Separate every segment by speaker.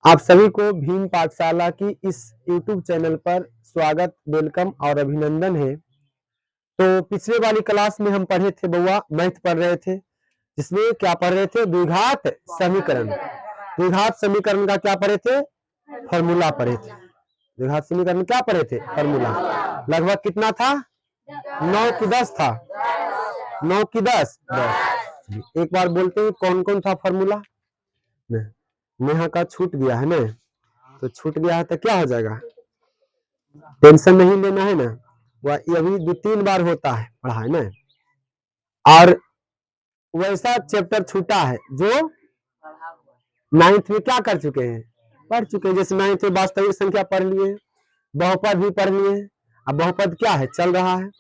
Speaker 1: आप सभी को भीम पाठशाला की इस YouTube चैनल पर स्वागत, वेलकम और अभिनंदन है। तो पिछले वाली क्लास में हम पढ़े थे बउआ, मैथ पढ़ रहे थे, जिसमें क्या पढ़ रहे थे? द्विघात समीकरण। द्विघात समीकरण का क्या पढ़े थे? फॉर्मूला पढ़े थे। द्विघात समीकरण क्या पढ़े थे? फॉर्मूला। लगभग कितना था? 9 की 10 था। 9 की 10 10। एक बार बोलते हैं कौन कौन था फॉर्मूला? नेहा का छूट गया है ना, तो छूट गया है तो क्या हो जाएगा? टेंशन नहीं लेना है ना, वह अभी 2-3 बार होता है पढ़ा है ना। और वैसा चैप्टर छूटा है जो 9th में क्या कर चुके हैं? पढ़ चुके हैं। जैसे 9th में वास्तविक संख्या पढ़ लिए, बहुपद भी पढ़ लिए। अब बहुपद क्या है? चल रहा है।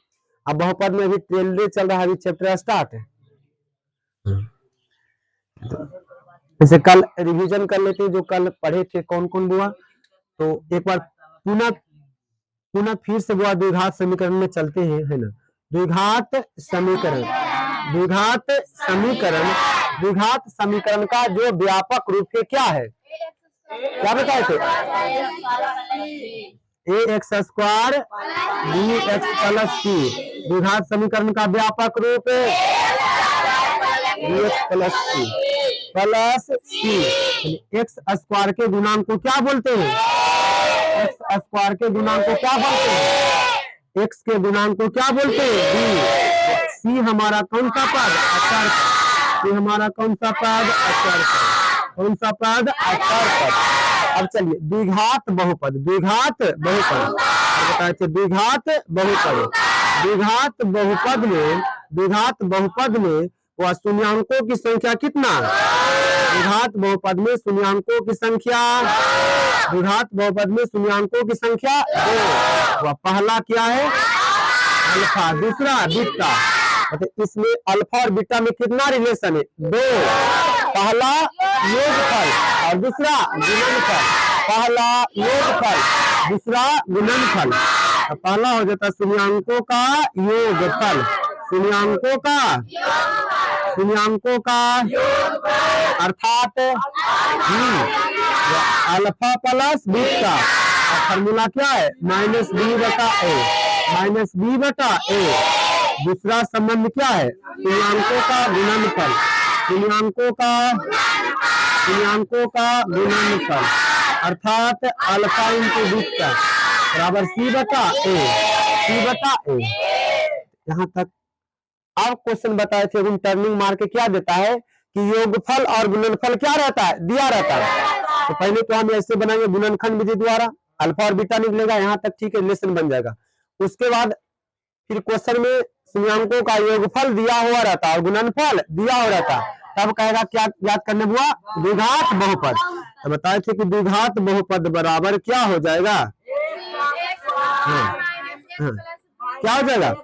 Speaker 1: अब बहुपद में अभी ट्रेलर चल रहा है, अभी चैप्टर स्टार्ट है। जैसे कल रिवीजन कर लेते हैं जो कल पढ़े थे कौन कौन बुआ। तो एक बार पुनः फिर से बुआ द्विघात समीकरण में चलते हैं, है ना। द्विघात समीकरण, द्विघात समीकरण, द्विघात समीकरण का जो व्यापक रूप है क्या है? क्या बताए थे? ax square bx plus c। द्विघात समीकरण का व्यापक रूप bx plus c plus c। X square के गुणांक को क्या बोलते हैं? एक्स स्क्वायर के गुणांक को क्या बोलते हैं? एक्स के गुणांक को क्या बोलते हैं? सी हमारा कौन सा पद? अचर पद। सी हमारा कौन सा पद? अचर पद। कौन सा पद? अचर पद। अब चलिए द्विघात बहुपद, द्विघात बहुपद बताए थे। द्विघात बहुपद, द्विघात बहुपद में, द्विघात बहुपद में वह शून्याङ्कों की संख्या कितना? द्विघात बहुपद में शून्याङ्कों की संख्या, द्विघात बहुपद में शून्याङ्कों की संख्या 2। वह पहला क्या है? अल्फा, दूसरा बीटा। इसमें अल्फा और बीटा में कितना रिलेशन है? 2। पहला योगफल और दूसरा गुणनफल। पहला योगफल, दूसरा गुणनफल। पहला हो जाता शून्याङ्कों का योगफल, शून्याङ्कों का, शून्याङ्कों का अर्थात अल्फा प्लस बीटा। फॉर्मूला क्या है? -b/a, -b/a। दूसरा संबंध क्या है? शून्याङ्कों का गुणनफल, शून्याङ्कों का, शून्याङ्कों का गुणनफल अर्थात अल्फा इंटू बीटा बराबर c/a, c/a। यहाँ तक अब क्वेश्चन बताए थे उन टर्निंग मार के क्या देता है कि योगफल और गुणनफल क्या रहता है? दिया रहता है। तो पहले तो हम ऐसे बनाएंगे गुणनखंड विधि द्वारा, अल्फा और बीटा निकलेगा, यहाँ तक ठीक है, रिलेशन बन जाएगा। उसके बाद फिर क्वेश्चन में शून्याङ्कों का योगफल दिया हुआ रहता है और गुणनफल दिया हुआ रहता है, तब कहेगा क्या याद करने हुआ? द्विघात बहुपद। तो बताए थे कि द्विघात बहुपद बराबर क्या हो जाएगा? क्या हो जाएगा?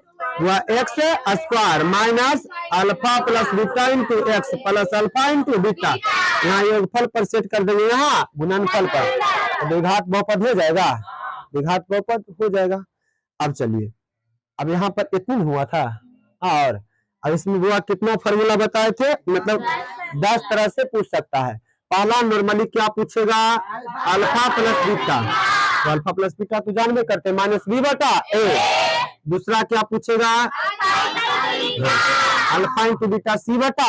Speaker 1: वह x square minus alpha plus beta into x plus alpha into beta. यहाँ योगफल पर सेट कर देंगे, यहाँ गुणनफल पर, तो द्विघात बहुपद हो जाएगा, द्विघात बहुपद हो जाएगा। अब चलिए, अब यहाँ पर इतना हुआ था और अब इसमें हुआ कितना फॉर्मूला बताए थे? मतलब 10 तरह से पूछ सकता है। पहला नॉर्मली क्या पूछेगा? अल्फा प्लस बीटा, तो अल्फा प्लस बीटा तो जानवे करते -b/a। दूसरा क्या पूछेगा? Alpha into beta c/a।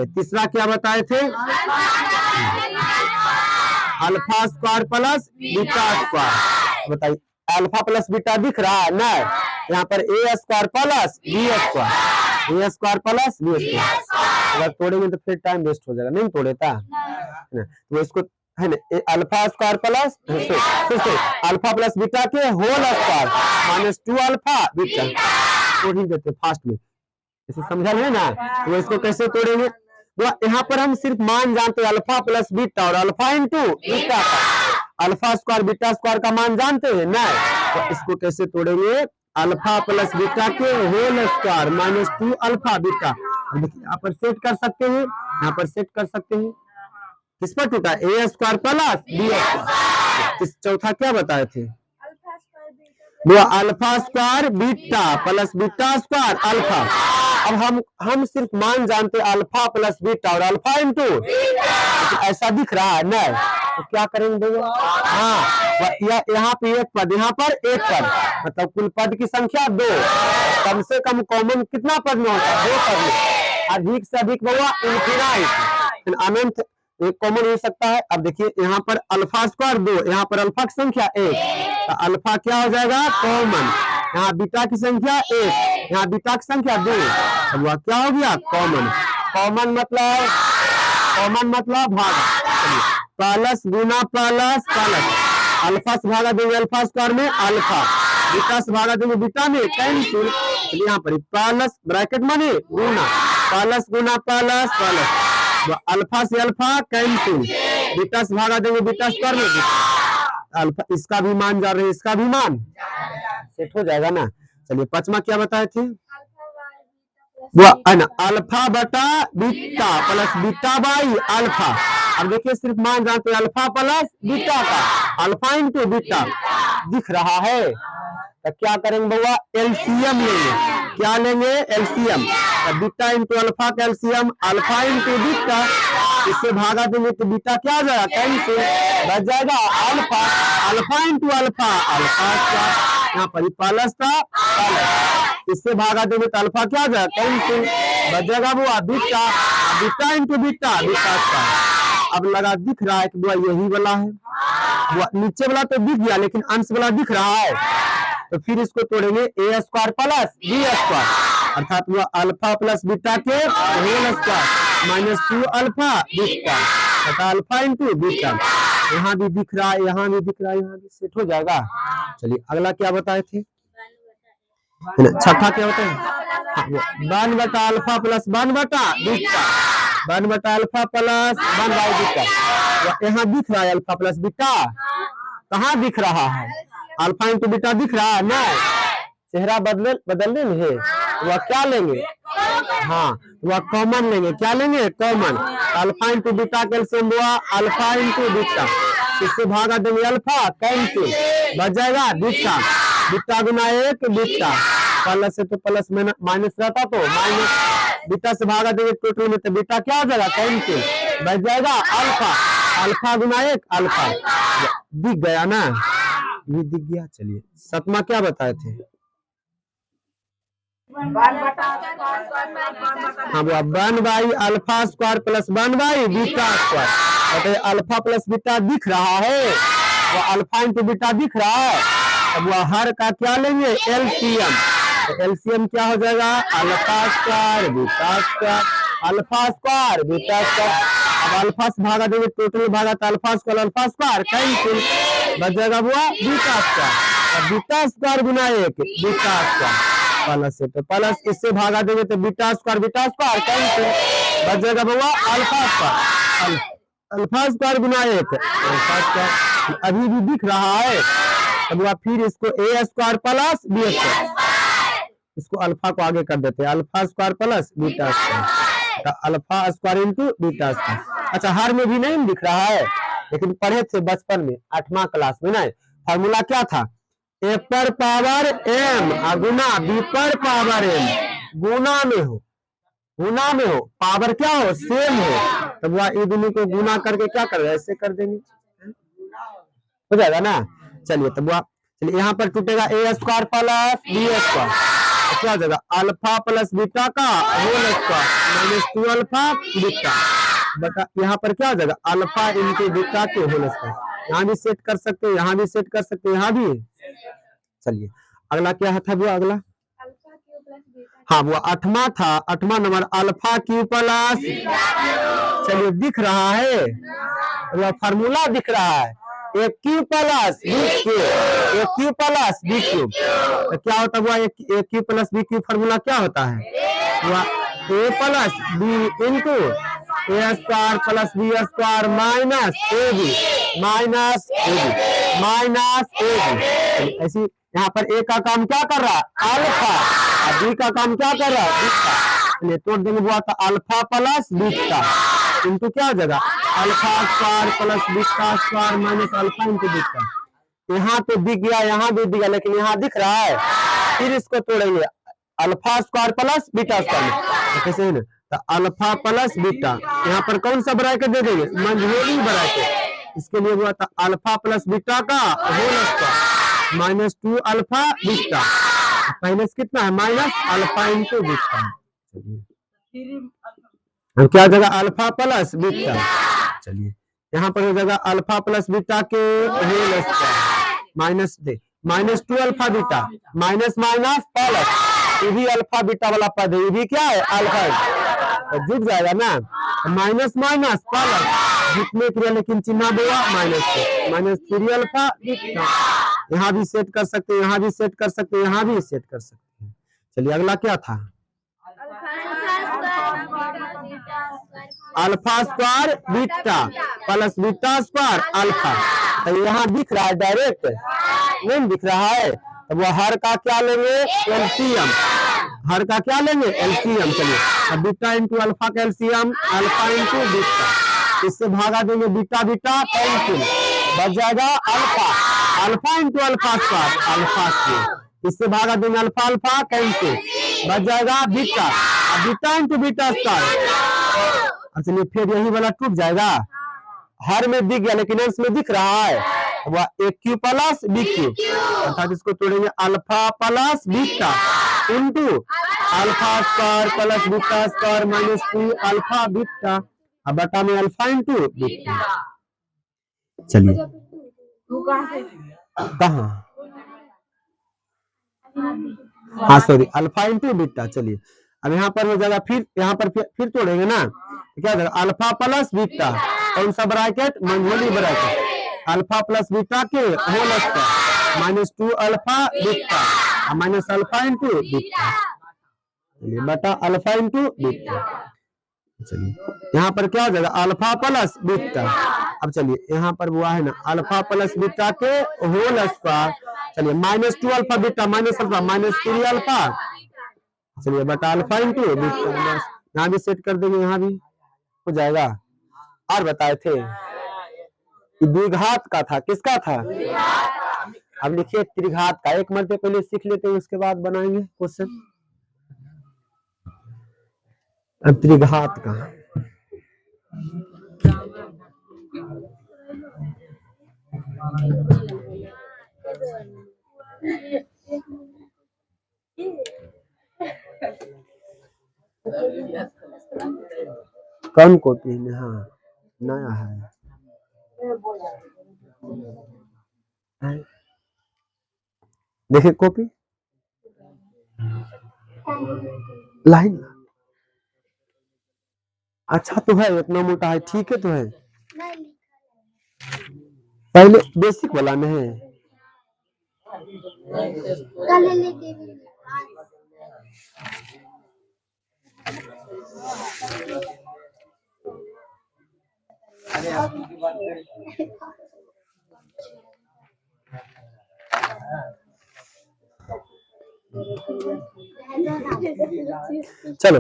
Speaker 1: तीसरा क्या बताए थे? Alpha square plus beta square. बताइए अल्फा प्लस बीटा दिख रहा है ना? यहाँ पर a square plus b square, a square plus b square. अगर तोड़ेंगे तो फिर टाइम वेस्ट हो जाएगा, नहीं तोड़ेता तो इसको है ना, alpha square plus alpha plus beta के होल स्क्वायर -2 अल्फा बीटा। तोड़ ही देते फास्ट में, इसे समझा है ना? तो इसको कैसे तोड़ेंगे? तो यहाँ पर हम सिर्फ मान जानते हैं अल्फा प्लस बीटा और अल्फा इंटू बीटा का, अल्फा स्क्वायर बीटा स्क्वायर का मान जानते हैं ना? तो इसको कैसे तोड़ेंगे? अल्फा प्लस बीटा के होल स्क्वायर -2 अल्फा बीटा। देखिए यहाँ पर सेट कर सकते हैं, यहाँ पर सेट कर सकते हैं। किस पर टूटा? a square plus b square. इस चौथा क्या बताए थे? वो alpha square beta plus beta square alpha. अब हम सिर्फ मान जानते अल्फा प्लस बीटा और अल्फा इंटू, ऐसा दिख रहा है ना, तो क्या करेंगे भैया? हाँ, यहाँ पे एक पद, यहाँ पर एक पद, मतलब कुल पद की संख्या 2, कम से कम कॉमन कितना पद में होता है? 2 पद में, अधिक से अधिक भैया इनफिनाइट, अनंत एक कॉमन हो सकता है। अब देखिए यहाँ पर अल्फा स्क्वायर 2, यहाँ पर अल्फा की संख्या 1, तो अल्फा क्या हो जाएगा? कॉमन। यहाँ बीटा की संख्या 1, यहाँ बीटा की संख्या 2, अब वह क्या हो गया? कॉमन। कॉमन मतलब भाग, प्लस गुना प्लस प्लस, अल्फा से भागा देंगे अल्फा स्क्वायर में अल्फा, बीटा से भागा देंगे बीटा में, कैंसिल। यहाँ पर प्लस ब्रैकेट माने गुना, प्लस गुना प्लस प्लस, अल्फा से अल्फा कैंसिल, बीटा से भागा देंगे बीटा स्क्वायर में अल्फा, इसका भी मान जा रहे हैं, इसका भी मान सेट हो जाएगा ना। चलिए पांचवा क्या बताए थे? वो ना अल्फा बटा beta plus beta by alpha. अब देखिए सिर्फ मान जानते हैं अल्फा प्लस बीटा का, अल्फा इंटू बीटा दिख रहा है, तो क्या करेंगे भैया? एलसीएम लेंगे। क्या लेंगे? एलसीएम। बीटा इंटू अल्फा का एलसीएम, अल्फा इंटू बीटा, इससे भागा देंगे तो बीटा क्या आ जाएगा? कैंसिल, बच जाएगा alpha, alpha into alpha, alpha क्या, यहाँ पर प्लस था प्लस, इससे भागा देंगे तो अल्फा क्या आ जाएगा? कैंसिल, बच जाएगा वो beta, beta into beta, beta का। अब लगा दिख रहा है कि वो यही वाला है, वो नीचे वाला तो दिख गया लेकिन अंश वाला दिख रहा है, तो फिर इसको तोड़ेंगे A square plus B square, अर्थात वह अल्फा प्लस बीटा के whole square minus 2 alpha beta बटा अल्फा इंटू बीटा। यहाँ भी दिख रहा है, यहाँ भी दिख रहा है, यहाँ भी सेट हो जाएगा। चलिए अगला क्या बताए थे? छठा क्या होता है? 1 बटा अल्फा प्लस 1 बटा बीटा, 1 बटा अल्फा प्लस 1 बाई बीटा। यहाँ दिख रहा है अल्फा प्लस बीटा, कहाँ दिख रहा है? अल्फा इंटू बीटा दिख रहा है ना, चेहरा बदलने में है, वह क्या लेंगे? हाँ, वह कॉमन लेंगे। क्या लेंगे? Common. Alpha into beta calcium हुआ अल्फा इंटू बीटा, इससे भागा देंगे अल्फा, कैंसिल, बच जाएगा बीटा, बीटा गुना 1 बीटा, प्लस से तो प्लस माइनस रहता तो माइनस, बीटा से भागा देंगे टोटल में तो बीटा क्या हो जाएगा? कैंसिल, बच जाएगा अल्फा, अल्फा गुना 1 अल्फा, दिख गया ना, ये दिख गया। चलिए सातवां क्या बताए थे? हाँ, वो 1 by alpha square plus 1 by beta square, alpha plus beta दिख रहा है, वो अल्फा इंटू बीटा दिख रहा है, अब वह हर का क्या लेंगे? एलसीएम। तो एलसीएम क्या हो जाएगा? Alpha square beta square, alpha square beta square, अब अल्फा से भागा देंगे टोटल भागा तो अल्फा स्क्वायर कैंसिल, बच जाएगा हुआ बीटा स्क्वायर, बीटा स्क्वायर गुना 1 बीटा स्क्वायर प्लस से तो प्लस, इससे भागा देंगे तो बीटा स्क्वायर कैंसिल, बच जाएगा हुआ अल्फा स्क्वायर, अल्फा स्क्वायर गुना 1 अल्फा स्क्वायर, अभी भी दिख रहा है, अब फिर इसको A square plus B square, इसको अल्फा को आगे कर देते हैं, alpha square plus beta square, तो alpha square into beta square. अच्छा, हर में भी नहीं दिख रहा है, लेकिन पढ़े थे बचपन में 8वां क्लास में ना, फॉर्मूला क्या था? ए पर पावर एम गुना बी पर पावर एम, गुना में हो पावर क्या हो? सेम हो, तब वह ये दोनों को गुना करके क्या कर रहे? ऐसे कर देंगे, हो जाएगा ना। चलिए तब वह, चलिए यहाँ पर टूटेगा A square plus B square, क्या हो जाएगा? अल्फा प्लस बीटा का whole square minus 2 alpha beta बटा, यहाँ पर क्या हो जाएगा? अल्फा इंटू बीटा के होल स्क्वायर, यहाँ भी सेट कर सकते हैं, यहाँ भी सेट कर सकते हैं, यहाँ भी। चलिए अगला क्या था? वो अगला हाँ, वो 8वां था, 8वां नंबर अल्फा क्यू प्लस, चलिए दिख रहा है, वो फार्मूला दिख रहा है, A cube plus B cube, A cube plus B cube, तो क्या होता हुआ? A cube plus B cube formula क्या होता है? A plus B into A square plus B square minus A B ऐसी। यहाँ पर ए का काम क्या कर रहा है? अल्फा, और बी का काम क्या कर रहा है? बीटा, तोड़ देंगे वो आता अल्फा प्लस बीटा इंटू क्या हो जाएगा? Alpha square plus beta square minus alpha into beta. यहाँ तो दिख गया, यहाँ भी दिख गया, लेकिन यहाँ दिख रहा है, फिर इसको तोड़ेंगे, alpha square plus beta square, कैसे है ना, तो अल्फा प्लस बीटा, यहाँ पर कौन सा ब्रैकेट दे देंगे, मंझोली ब्रैकेट, इसके लिए हुआ था अल्फा प्लस बीटा का whole square minus 2 alpha beta, पहले से कितना है माइनस अल्फा इंटू बीटा, अब क्या जगह अल्फा प्लस बीटा, चलिए यहाँ पर हो जाएगा अल्फा प्लस बीटा के होल स्क्वायर माइनस दे minus 2 alpha beta minus minus plus, ये भी अल्फा बीटा वाला पद है, ये भी क्या है अल्फा, तो जुट जाएगा ना, माइनस माइनस प्लस, जितने क्रिया लेकिन चिन्ह देगा माइनस 3 अल्फा बीटा, यहाँ भी सेट कर सकते हैं, यहाँ भी सेट कर सकते हैं, यहाँ भी सेट कर सकते हैं। चलिए अगला क्या था, alpha square beta plus beta square alpha, तो यहाँ दिख रहा है डायरेक्ट नहीं दिख रहा है, तो वो हर का क्या लेंगे एलसीएम, हर का क्या लेंगे एलसीएम, चलिए बीटा इंटू अल्फा का एलसीएम अल्फा इंटू बीटा, इससे भागा देंगे बीटा बीटा कैंसिल, बच जाएगा alpha, alpha into alpha square alpha square, इससे भागा देंगे अल्फा अल्फा कैंसिल, बच जाएगा beta, beta into beta square, चलिए फिर यही वाला टूट जाएगा, हर में दिख गया लेकिन अंश में दिख रहा है, वह एक क्यू प्लस बी क्यू, अर्थात इसको तोड़ेंगे alpha plus beta into alpha square plus beta square minus 2 alpha beta, अब बटा में अल्फा इंटू बीटा, चलिए कहाँ, हाँ सॉरी अल्फा इंटू बीटा, चलिए अब यहाँ पर हो जाएगा, फिर यहाँ पर फिर तोड़ेंगे ना, क्या होगा अल्फा प्लस बीटा, कौन सा ब्रैकेट मंझोली ब्रैकेट, अल्फा प्लस बीटा के whole square minus 2 alpha beta minus alpha into beta, चलिए बटा अल्फा इंटू बीटा, चलिए यहाँ पर क्या हो जाएगा अल्फा प्लस बीटा, अब चलिए यहाँ पर हुआ है ना अल्फा प्लस बीटा के होल स्क्वायर, चलिए minus 2 alpha beta minus alpha minus 3 alpha, चलिए बटा अल्फा इंटू बीटा, यहाँ भी सेट कर देंगे, यहाँ भी हो जाएगा, और बताए थे द्विघात का था, किसका था, अब लिखिए त्रिघात का, एक मरते पहले सीख लेते हैं उसके बाद बनाएंगे क्वेश्चन, अब त्रिघात का, कौन कॉपी में, हाँ नया है, देखिए कॉपी लाइन, अच्छा तो है, इतना मोटा है, ठीक है तो है, पहले बेसिक वाला में है, चलो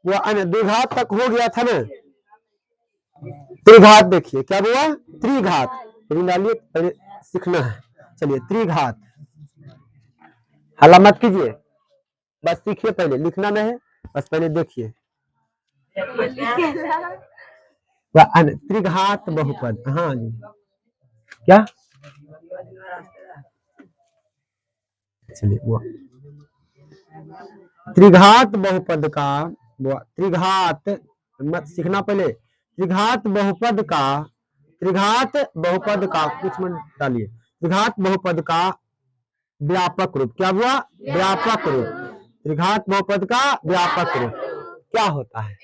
Speaker 1: वो द्विघात तक हो गया था ना, त्रिघात देखिए क्या हुआ, त्रिघात पहले सीखना है, चलिए त्रिघात, हल्ला मत कीजिए, बस सीखिए, पहले लिखना नहीं है, बस पहले देखिए, त्रिघात बहुपद, हाँ जी क्या, चलिए वो त्रिघात बहुपद का, त्रिघात मत सीखना पहले, त्रिघात बहुपद का कुछ मिनट डालिए, त्रिघात बहुपद का व्यापक रूप, क्या हुआ व्यापक रूप, त्रिघात बहुपद का व्यापक रूप क्या होता है,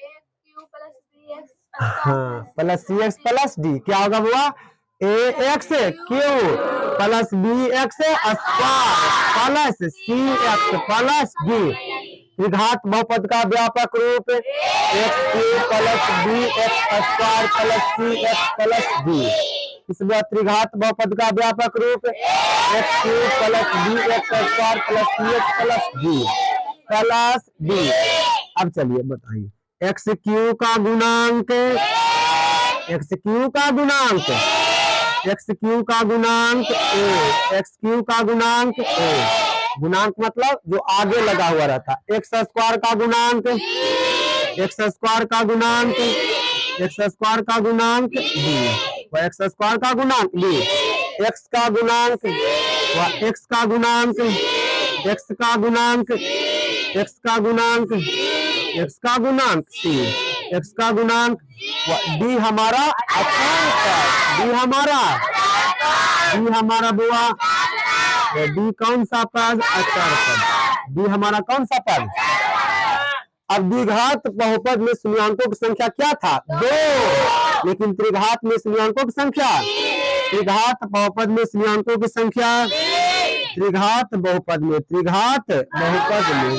Speaker 1: हाँ plus C X plus D, क्या होगा हुआ A X cube plus B X square plus C X plus D, त्रिघात बहुपद का व्यापक रूप X cube plus B X square plus C X plus D, इसलिए त्रिघात बहुपद का व्यापक रूप X cube plus B X square plus C X plus D plus D, अब चलिए बताइए एक्स क्यू का गुणांक, एक्स क्यू का गुणांक, एक्स क्यू का गुणांक ए, एक्स क्यू का गुणांक ए, गुणांक मतलब जो आगे लगा हुआ रहता है। एक्स स्क्वायर का गुणांक, एक्स स्क्वायर का गुणांक, एक्स स्क्वायर का गुणांक बी, व एक्स स्क्वायर का गुणांक बी, एक्स का गुणांक व एक्स का गुणांक, एक्स का गुणांक, एक्स का गुणांक, एक्स का गुणांक सी, एक्स का गुणांक व डी हमारा अक्षांश है, डी हमारा बुआ, डी कौन सा पद, अक्षर पद, डी हमारा कौन सा पद। अब द्विघात बहुपद में शून्याङ्कों की संख्या क्या था, 2, लेकिन त्रिघात में शून्याङ्कों की संख्या, त्रिघात बहुपद में शून्याङ्कों की संख्या, त्रिघात बहुपद में, त्रिघात बहुपद में,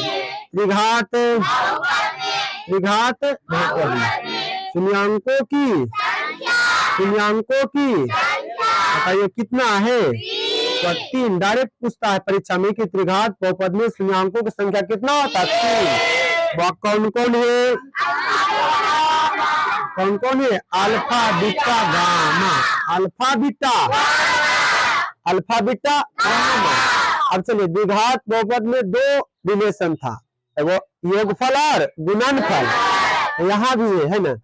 Speaker 1: त्रिघात बहुपद में शून्याङ्कों की, शून्याङ्कों की बताइए कितना है, तो 3। डायरेक्ट पूछता है परीक्षा में कि त्रिघात बहुपद में शून्याङ्कों की संख्या कितना होता है, 3। वह कौन कौन है, कौन कौन है, alpha beta gamma, alpha beta, alpha beta gamma. अब चलिए द्विघात बहुपद में 2 रिलेशन था, वो योगफल और गुणनफल, यहाँ भी है ना,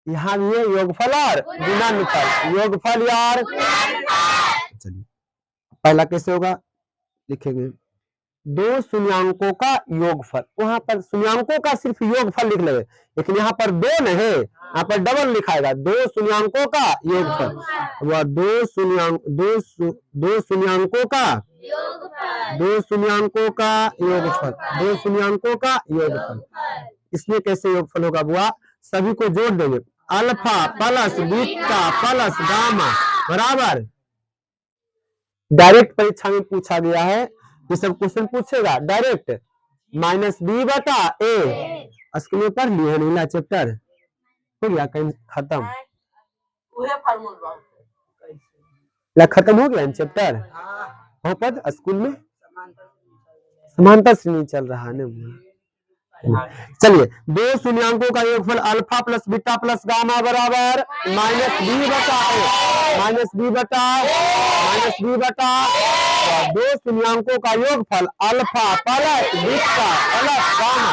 Speaker 1: यहाँ भी है योगफल और गुणनफल, योगफल यार। चलिए पहला कैसे होगा, लिखेंगे 2 शून्याङ्कों का योगफल, वहां पर शून्याङ्कों का सिर्फ योगफल लिख लेंगे, लेकिन यहाँ पर 2 नहीं है, यहाँ पर डबल लिखाएगा, 2 शून्याङ्कों का योगफल, वह 2 शून्याङ्कों का, 2 शून्याङ्कों का योगफल, 2 शून्याङ्कों का योगफल। इसमें कैसे योगफल होगा बुआ, सभी को जोड़ देंगे, alpha plus beta plus gamma बराबर, डायरेक्ट परीक्षा में पूछा गया है, ये सब क्वेश्चन पूछेगा डायरेक्ट, -b बटा a, स्कूल पढ़ लिए है नीला चैप्टर, हो गया कहीं खत्म, खत्म हो गया चैप्टर बहुपद स्कूल में, समांतर श्रेणी चल रहा है ना। चलिए 2 शून्याङ्कों का योगफल alpha plus beta plus gamma बराबर -b बटा a, -b बटा 2 शून्याङ्कों का योगफल alpha plus beta plus gamma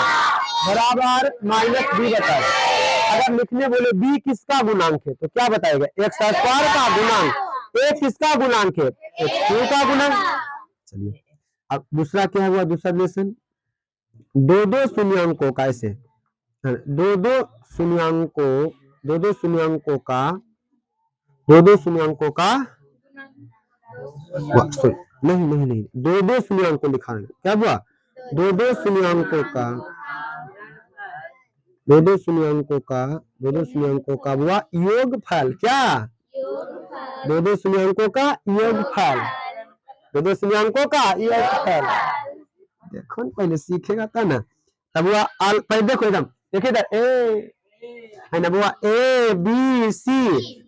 Speaker 1: बराबर -b बटा। अगर लिखने बोले b किसका गुणांक है तो क्या बताएगा, एक्स स्क्वायर का गुणांक, a किसका गुणांक है, x का गुणांक। चलिए अब दूसरा क्या हुआ, दूसरा रिलेशन 2 शून्याङ्कों का, ऐसे 2 शून्याङ्कों का नहीं 2 शून्याङ्कों लिखा है, क्या हुआ, 2 शून्याङ्कों का हुआ योगफल, क्या 2 शून्याङ्कों का योगफल, 2 शून्याङ्कों का योगफल। देखो पहले सीखेगा था ना, तब हुआ पहले देखो एकदम, देखिए इधर ए है ना बुआ, ए बी सी,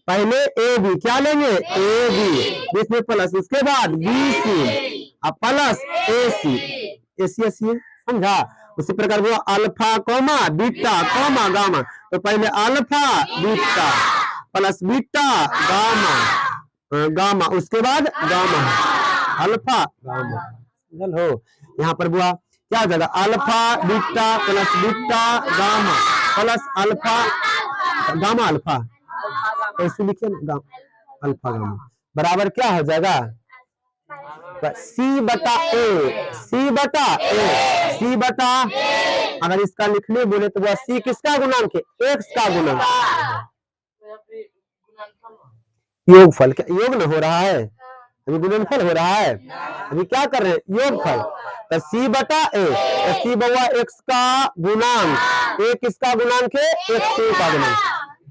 Speaker 1: पहले ए बी क्या लेंगे, ए बी बीच में प्लस, उसके बाद बी सी अब प्लस ए सी समझा। उसी प्रकार वो alpha comma beta comma gamma, तो पहले alpha beta plus beta gamma, उसके बाद गामा अल्फा गामा, हो यहाँ पर बुआ क्या हो जाएगा, alpha beta plus beta gamma plus alpha gamma alpha, ऐसे लिखिए ना, अल्फा गामा बराबर क्या हो जाएगा, सी बटा ए, सी बटा अगर इसका लिखने बोले तो वह सी किसका गुणांक है, एक्स का गुणांक, योगफल, क्या योग न हो रहा है, अभी गुणनफल हो रहा है, अभी क्या कर रहे हैं, योगफल, तो सी बटा ए, तो सी बउआ एक्स का गुणांक, ए किसका गुणांक है, एक्स का गुणांक।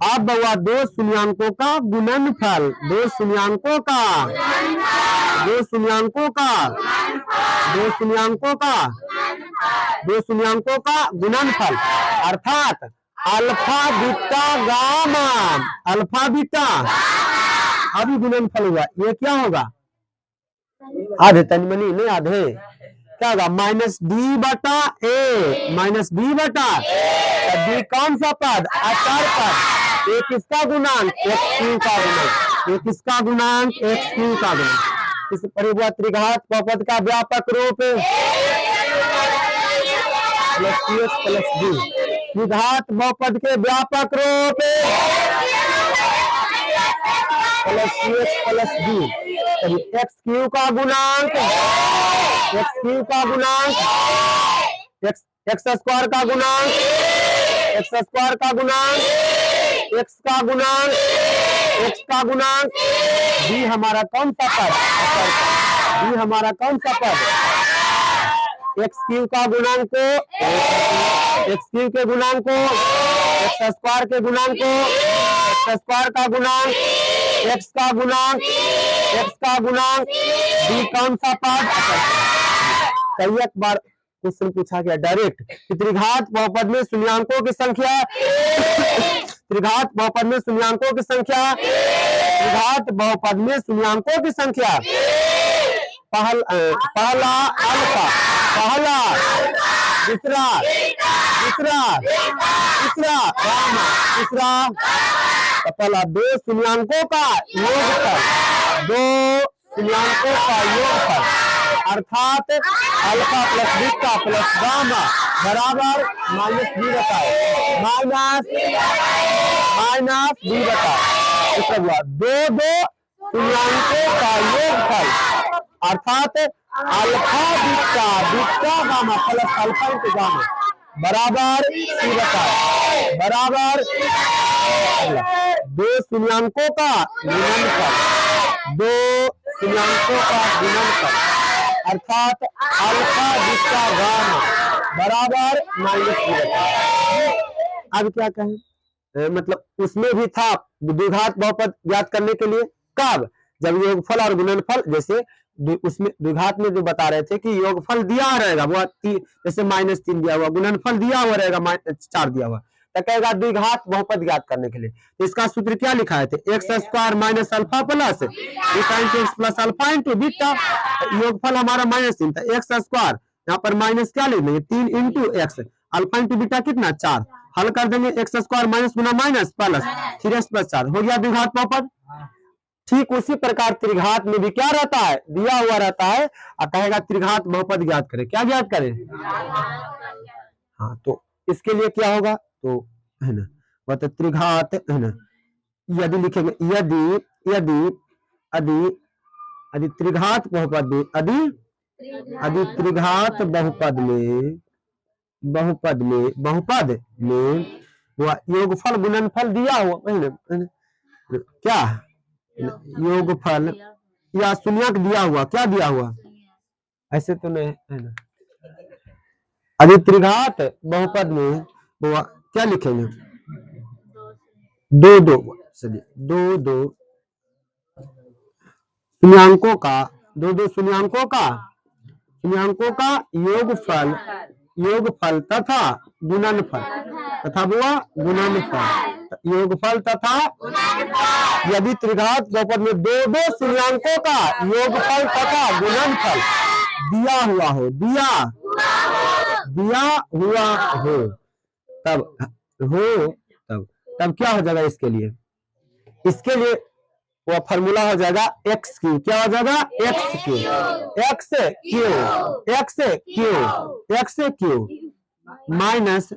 Speaker 1: अब बउआ 2 शून्याङ्कों का गुणनफल, 2 शून्याङ्कों का गुणनफल, अर्थात alpha beta gamma, alpha beta अभी गुणनफल हुआ, ये क्या होगा, आधे तनिमनी नहीं आधे, क्या होगा, -d बटा a, -b बटा d कौन सा पद, अचर पद, a किसका गुणांक, x का गुणांक, a किसका गुणांक, x का गुणांक। इस परिवार त्रिघात बहुपद का व्यापक रूप प्लस प्लस डी। त्रिघात बहुपद के व्यापक रूप प्लस डी। एक्स क्यू का गुणांक एक्स स्क्वायर का गुणांक एक्स का गुणांक डी हमारा कौन सा पद एक्स क्यू का गुणांक को एक्स क्यू के गुणांक को एक्स स्क्वायर के गुणांक को एक्स स्क्वायर का गुणांक एक्स का गुणांक डी कौन सा पद। कई एक बार क्वेश्चन पूछा गया डायरेक्ट कि त्रिघात बहुपद में शून्यांकों की संख्या पहला अल्फा दूसरा गामा तीसरा पहला दो शून्यांकों का योगफल अर्थात alpha plus beta plus gamma बराबर माइनस बी बताए दो शून्यांकों का योगफल अर्थात alpha beta gamma plus alpha into gamma बराबर सी बताए दो शून्यांकों का गुणनफल अर्थात अल्फा बीटा गामा बराबर माइनस बी बताए। अब क्या कहें मतलब उसमें भी था द्विघात बहुपद ज्ञात करने के लिए कब जब योगफल और गुणनफल जैसे उसमें द्विघात में जो बता रहे थे कि योगफल दिया रहेगा वो जैसे -3 दिया हुआ गुणनफल दिया हुआ रहेगा 4 दिया हुआ तो कहेगा द्विघात बहुपद ज्ञात करने के लिए तो इसका सूत्र क्या लिखा है x square minus alpha plus beta into x plus alpha into beta योगफल हमारा -3 था एक्स स्क्वायर यहाँ पर माइनस क्या लिख देंगे 3 into x alpha into beta कितना 4 हल कर देंगे एक्स स्क्वायर माइनस गुना माइनस प्लस 3x + 4 हो गया द्विघात बहुपद। ठीक उसी प्रकार त्रिघात में भी क्या रहता है दिया हुआ रहता है और कहेगा त्रिघात बहुपद ज्ञात करें क्या ज्ञात करें हाँ तो इसके लिए क्या होगा तो है ना वह तो त्रिघात है ना यदि लिखेंगे यदि त्रिघात बहुपद में वह योगफल गुणनफल दिया हुआ क्या योगफल या शून्यक दिया हुआ क्या दिया हुआ ऐसे तो नहीं है ना। यदि त्रिघात बहुपद में वो क्या लिखेंगे दो शून्यांकों का योगफल तथा गुणनफल योगफल तथा यदि त्रिघात बहुपद में दो शून्यांकों का योगफल तथा गुणनफल दिया हुआ हो तब क्या हो जाएगा इसके लिए वो फॉर्मूला हो जाएगा एक्स क्यू क्या हो जाएगा एक्स क्यू माइनस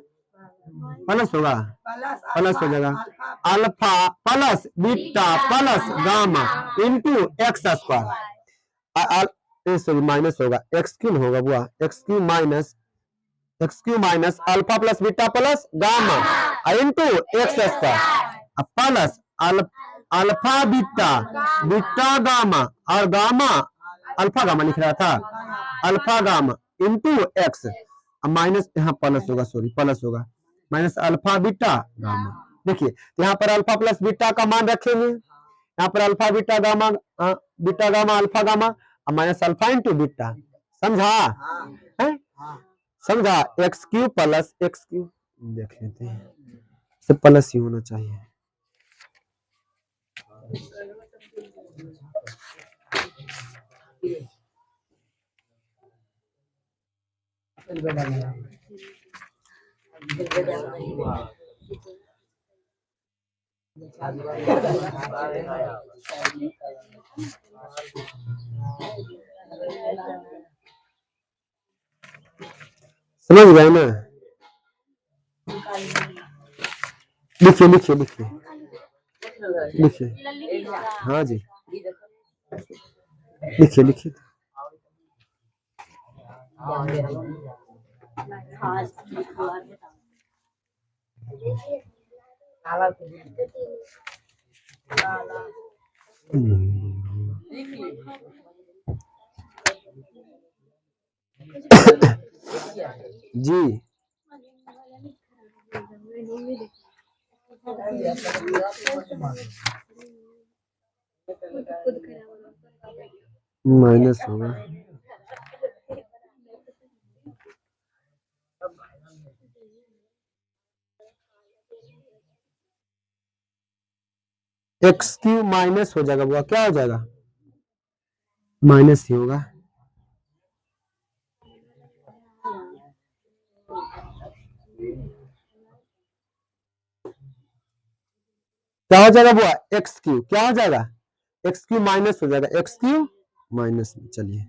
Speaker 1: प्लस हो जाएगा alpha plus beta plus gamma into x square minus होगा एक्स क्यू होगा बुआ x Q minus alpha plus beta plus gamma into x square plus alpha beta gamma और gamma alpha gamma लिख रहा था alpha gamma into x minus यहाँ plus होगा minus alpha beta gamma देखिए यहाँ पर अल्फा प्लस बीटा का मान रखेंगे यहाँ पर alpha beta gamma alpha gamma minus alpha into beta समझा X cube plus X cube देख लेते हैं से प्लस ही होना चाहिए समझ गए ना? लिखिए लिखिए लिखिए लिखिए। हाँ जी, लिखिए लिखिए। जी माइनस होगा। एक्स क्यू माइनस हो जाएगा, वो क्या हो जाएगा? माइनस ही होगा। क्या हो जाएगा बुआ? एक्स क्यू क्या हो जाएगा? एक्स क्यू माइनस हो जाएगा, एक्स क्यू माइनस में। चलिए